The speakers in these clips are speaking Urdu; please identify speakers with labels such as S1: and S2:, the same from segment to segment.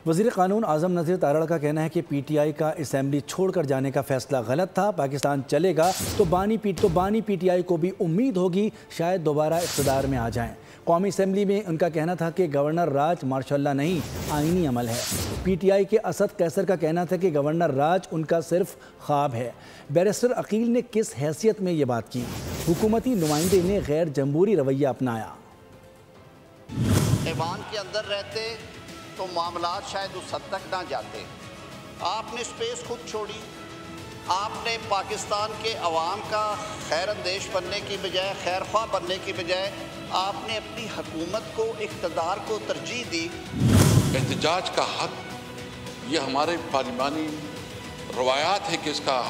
S1: وزیر قانون اعظم نذیر تارڑ کا کہنا ہے کہ پی ٹی آئی کا اسمبلی چھوڑ کر جانے کا فیصلہ غلط تھا۔ پاکستان چلے گا تو بانی پی ٹی آئی کو بھی امید ہوگی شاید دوبارہ اقتدار میں آ جائیں۔ قومی اسمبلی میں ان کا کہنا تھا کہ گورنر راج ماشاء اللہ نہیں، آئینی عمل ہے۔ پی ٹی آئی کے اسد قیصر کا کہنا تھا کہ گورنر راج ان کا صرف خواب ہے۔ بیرسٹر عقیل نے کس حیثیت میں یہ بات کی؟ حکومتی نمائندے نے غیر جمہوری رویہ اپنایا۔
S2: ایوان کے اندر رہتے تو معاملات شاید اس حد تک نہ جاتے۔ آپ نے سپیس خود چھوڑی، آپ نے پاکستان کے عوام کا خیر اندیش بننے کی بجائے، خیر خواہ بننے کی بجائے آپ نے اپنی حکومت کو، اقتدار کو ترجیح دی۔
S3: احتجاج کا حق یہ ہمارے پارلیمانی روایات ہے کہ اس کا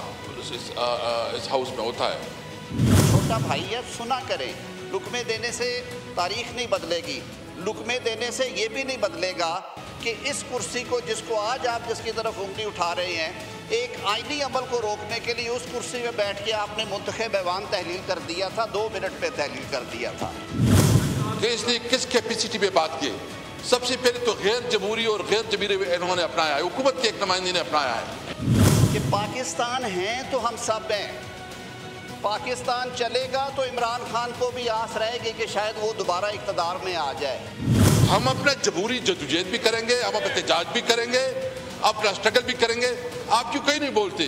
S3: اس ہاؤس میں ہوتا ہے۔
S2: چھوٹا بھائی ہے، سنا کریں۔ لقمے دینے سے تاریخ نہیں بدلے گی، لقمے دینے سے یہ بھی نہیں بدلے گا کہ اس کرسی کو جس کو آج آپ جس کی طرف انگلی اٹھا رہے ہیں، ایک آئینی عمل کو روکنے کے لیے اس کرسی میں بیٹھ کے آپ نے منتخب ایوان تحلیل کر دیا تھا، 2 منٹ پہ تحلیل کر دیا تھا۔
S3: کہ اس نے کس کیپیسٹی پہ بات کی؟ سب سے پہلے تو غیر جمہوری اور غیر جمہوری انہوں نے اپنایا ہے، حکومت کے ایک نمائندے نے اپنایا ہے
S2: کہ پاکستان ہیں تو ہم سب ہیں۔ پاکستان چلے گا تو عمران خان کو بھی آس رہے گی کہ شاید وہ دوبارہ اقتدار میں آ جائے۔
S3: ہم اپنا جمہوری جدوجہد بھی کریں گے، ہم احتجاج بھی کریں گے، اپنا اسٹرگل بھی کریں گے۔ آپ کیوں کہیں نہیں بولتے؟